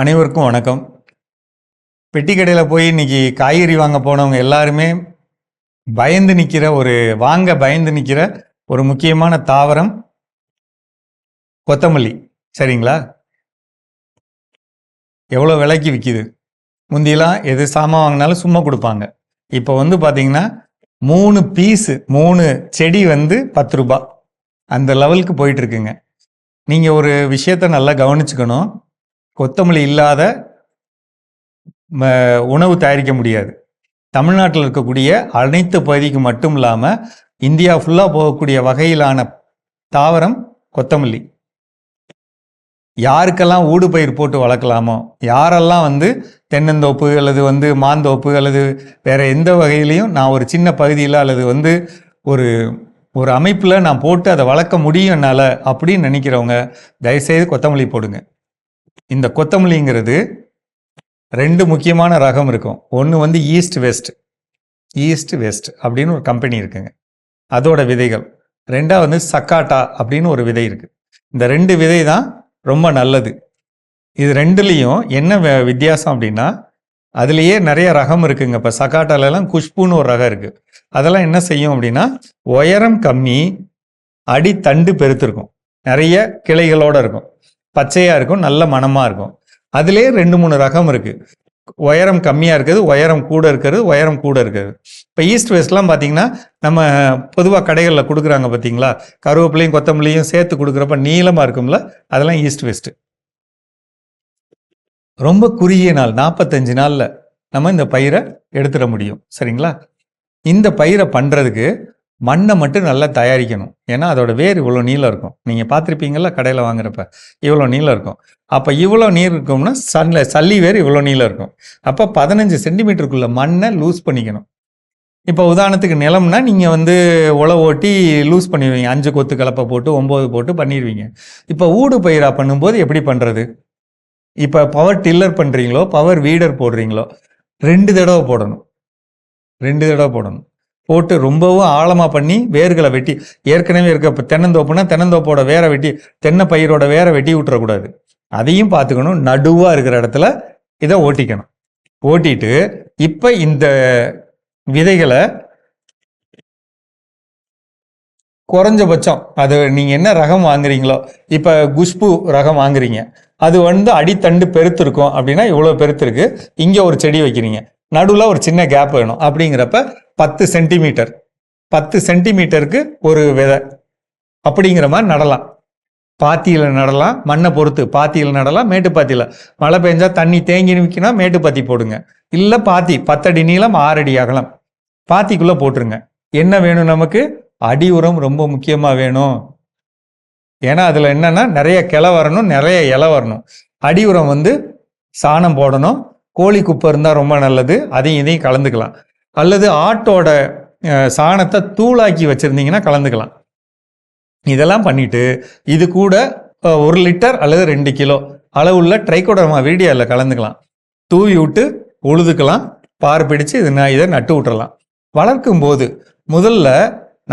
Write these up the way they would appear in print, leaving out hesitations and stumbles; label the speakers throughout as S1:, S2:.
S1: அனைவருக்கும் வணக்கம். பெட்டி கடையில் போய் இன்னைக்கு காய்கறி வாங்க போனவங்க எல்லாருமே பயந்து நிற்கிற ஒரு முக்கியமான தாவரம் கொத்தமல்லி. சரிங்களா? எவ்வளோ விலைக்கு விற்கிது? முந்தியெல்லாம் எது சாமான் வாங்கினாலும் சும்மா கொடுப்பாங்க. இப்போ பார்த்தீங்கன்னா 3 செடி 10 ரூபா அந்த லெவலுக்கு போயிட்டு இருக்குங்க. நீங்கள் ஒரு விஷயத்த நல்லா கவனிச்சுக்கணும். கொத்தமல்லி இல்லாத உணவு தயாரிக்க முடியாது. தமிழ்நாட்டில் இருக்கக்கூடிய அனைத்து பகுதிக்கு மட்டும் இல்லாமல் இந்தியா ஃபுல்லாக போகக்கூடிய வகையிலான தாவரம் கொத்தமல்லி. யாருக்கெல்லாம் ஊடுபயிர் போட்டு வளர்க்கலாமோ, யாரெல்லாம் தென்னந்தோப்பு அல்லது மாந்தோப்பு அல்லது வேற எந்த வகையிலையும் நான் ஒரு சின்ன பகுதியில் அல்லது ஒரு ஒரு அமைப்பில் நான் போட்டு அதை வளர்க்க முடியும் என்னால் அப்படின்னு நினைக்கிறவங்க தயவுசெய்து கொத்தமல்லி போடுங்க. இந்த கொத்தமல்லிங்கிறது 2 முக்கியமான ரகம் இருக்கும். ஒன்று ஈஸ்ட் வெஸ்ட் அப்படின்னு ஒரு கம்பெனி இருக்குங்க, அதோட விதைகள். ரெண்டாவது சக்காட்டா அப்படின்னு ஒரு விதை இருக்கு. இந்த 2 விதை தான் ரொம்ப நல்லது. இது ரெண்டுலேயும் என்ன வித்தியாசம் அப்படின்னா, அதுலேயே நிறைய ரகம் இருக்குங்க. இப்போ சக்காட்டாலெல்லாம் குஷ்புன்னு ஒரு ரகம் இருக்கு. அதெல்லாம் என்ன செய்யும் அப்படின்னா, உயரம் கம்மி, அடித்தண்டு பெருத்திருக்கும், நிறைய கிளைகளோட இருக்கும், பச்சையாக இருக்கும், நல்ல மணமாக இருக்கும். அதுலேயே 2-3 ரகம் இருக்குது. உயரம் கம்மியாக இருக்குது, உயரம் கூட இருக்கிறது. இப்போ ஈஸ்ட் வெஸ்ட்லாம் பார்த்தீங்கன்னா, நம்ம பொதுவாக கடைகளில் கொடுக்குறாங்க பார்த்தீங்களா, கருவேப்பிலையும் கொத்தமல்லியும் சேர்த்து கொடுக்குறப்ப நீளமாக இருக்கும்ல, அதெல்லாம் ஈஸ்ட் வெஸ்ட்டு. ரொம்ப குறுகிய நாள், 45 நாளில் நம்ம இந்த பயிரை எடுத்துட முடியும். சரிங்களா? இந்த பயிரை பண்ணுறதுக்கு மண்ணை மட்டும் நல்லா தயாரிக்கணும். ஏன்னா அதோட வேர் இவ்வளோ நீளம் இருக்கும். நீங்கள் பார்த்துருப்பீங்களா கடையில் வாங்குறப்ப இவ்வளோ நீளம் இருக்கும். அப்போ இவ்வளோ நீர் இருக்கும்னா சல்லி வேர் இவ்வளோ நீளம் இருக்கும். அப்போ 15 சென்டிமீட்டருக்குள்ள மண்ணை லூஸ் பண்ணிக்கணும். இப்போ உதாரணத்துக்கு நிலம்னா நீங்கள் உழவு ஓட்டி லூஸ் பண்ணிடுவீங்க. 5 கொத்து கலப்பை போட்டு 9 போட்டு பண்ணிடுவீங்க. இப்போ ஊடு பயிராக பண்ணும்போது எப்படி பண்ணுறது? இப்போ பவர் டில்லர் பண்ணுறீங்களோ, பவர் வீடர் போடுறீங்களோ, 2 தடவை போடணும். போட்டு ரொம்பவும் ஆழமாக பண்ணி வேர்களை வெட்டி, ஏற்கனவே இருக்க தென்னந்தோப்புனா தென்னந்தோப்போட வேரை வெட்டி, தென்னை பயிரோட வேரை வெட்டி விட்டுறக்கூடாது. அதையும் பார்த்துக்கணும். நடுவாக இருக்கிற இடத்துல இதை ஓட்டிக்கணும். ஓட்டிட்டு இப்போ இந்த விதைகளை குறைஞ்சபட்சம் அது நீங்கள் என்ன ரகம் வாங்குறீங்களோ, இப்போ குஷ்பு ரகம் வாங்குறீங்க, அது அடித்தண்டு பெருத்து இருக்கும் அப்படின்னா இவ்வளோ பெருத்து இருக்கு, இங்கே ஒரு செடி வைக்கிறீங்க, நடுவில் ஒரு சின்ன கேப் வேணும். அப்படிங்கிறப்ப 10 சென்டிமீட்டருக்கு ஒரு விதை அப்படிங்கிற மாதிரி நடலாம். பாத்தியில் நடலாம், மண்ணை பொறுத்து பாத்தியில் நடலாம், மேட்டுப்பாத்தியில். மழை பெஞ்சா தண்ணி தேங்கி நிற்கினா மேட்டுப்பாத்தி போடுங்க. இல்லை பாத்தி 10 அடி நீளம் 6 அடி அகலம் பாத்திக்குள்ளே போட்டுருங்க. என்ன வேணும் நமக்கு? அடி உரம் ரொம்ப முக்கியமாக வேணும். ஏன்னா அதில் என்னன்னா நிறைய கிளை வரணும், நிறைய இலை வரணும். அடி உரம் சாணம் போடணும். கோழி குப்பை இருந்தால் ரொம்ப நல்லது, அதையும் இதையும் கலந்துக்கலாம். அல்லது ஆட்டோட சாணத்தை தூளாக்கி வச்சுருந்தீங்கன்னா கலந்துக்கலாம். இதெல்லாம் பண்ணிவிட்டு இது கூட 1 லிட்டர் அல்லது 2 கிலோ அளவுள்ள ட்ரைகோடர்மா வீடியோவில் கலந்துக்கலாம். தூவி விட்டு உழுதுக்கலாம். பார் பிடிச்சு இதை நட்டு விட்டுறலாம். வளர்க்கும் போது முதல்ல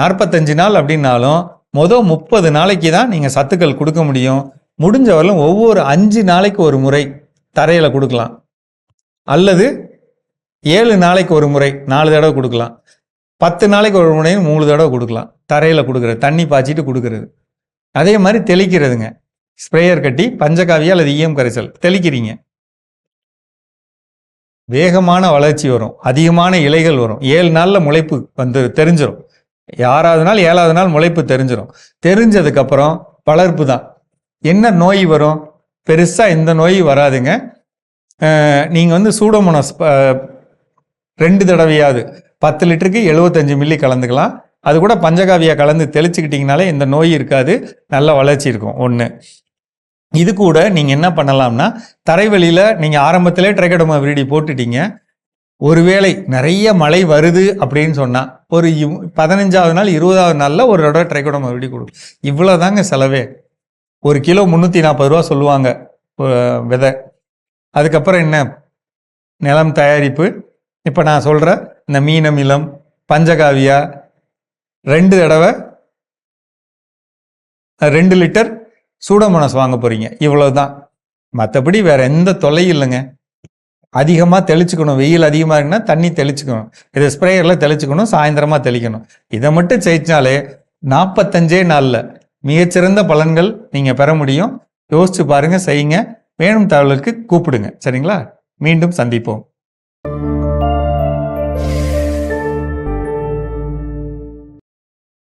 S1: 45 நாள் அப்படின்னாலும் 30 நாளைக்கு தான் நீங்கள் சத்துக்கள் கொடுக்க முடியும். முடிஞ்ச வரலும் ஒவ்வொரு 5 நாளைக்கு ஒரு முறை தரையில் கொடுக்கலாம். அல்லது 7 நாளைக்கு ஒரு முறை 4 தடவை கொடுக்கலாம். 10 நாளைக்கு ஒரு முறை 3 தடவை கொடுக்கலாம். தரையில் கொடுக்குறது, தண்ணி பாய்ச்சிட்டு கொடுக்குறது. அதே மாதிரி தெளிக்கிறதுங்க. ஸ்ப்ரேயர் கட்டி பஞ்சகாவியா அல்லது ஈயம் கரைசல் தெளிக்கிறீங்க. வேகமான வளர்ச்சி வரும், அதிகமான இலைகள் வரும். 7 நாளில் முளைப்பு தெரிஞ்சிடும். 6வது நாள் 7வது நாள் முளைப்பு தெரிஞ்சிடும். தெரிஞ்சதுக்கப்புறம் வளர்ப்பு தான். என்ன நோய் வரும்? பெருசாக எந்த நோய் வராதுங்க. நீங்கள் சூடோமோனாஸ் 2 தடவையாவது 10 லிட்டருக்கு 75 மில்லி கலந்துக்கலாம். அது கூட பஞ்சகாவியா கலந்து தெளிச்சுக்கிட்டிங்கனாலே இந்த நோய் இருக்காது, நல்ல வளர்ச்சி இருக்கும். ஒன்று. இது கூட நீங்கள் என்ன பண்ணலாம்னா, தரைவெளியில் நீங்கள் ஆரம்பத்திலே ட்ரைகோடர்மா விரிடி போட்டுட்டீங்க. ஒருவேளை நிறைய மழை வருது அப்படின்னு சொன்னால் ஒரு 15வது நாள் 20வது நாளில் ஒரு தடவை ட்ரைகோடர்மா விரிடி கொடுக்கும். இவ்வளோதாங்க செலவே. 1 கிலோ 340 ரூபா சொல்லுவாங்க விதை. அதுக்கப்புறம் என்ன? நிலம் தயாரிப்பு. இப்போ நான் சொல்கிற இந்த மீனமிலம், பஞ்சகாவியா 2 தடவை 2 லிட்டர் சூடோமோனாஸ் வாங்க போகிறீங்க. இவ்வளோ தான். மற்றபடி வேற எந்த தொல்லையும் இல்லைங்க. அதிகமாக தெளிச்சுக்கணும். வெயில் அதிகமாக இருக்குன்னா தண்ணி தெளிச்சுக்கணும். இதை ஸ்ப்ரேயரில் தெளிச்சுக்கணும், சாயந்தரமாக தெளிக்கணும். இதை மட்டும் செய்யிச்சாலே 45 நாளில் மிகச்சிறந்த பலன்கள் நீங்கள் பெற முடியும். யோசிச்சு பாருங்க, செய்யுங்க. வேணும் தகவலுக்கு கூப்பிடுங்க. சரிங்களா? மீண்டும் சந்திப்போம்.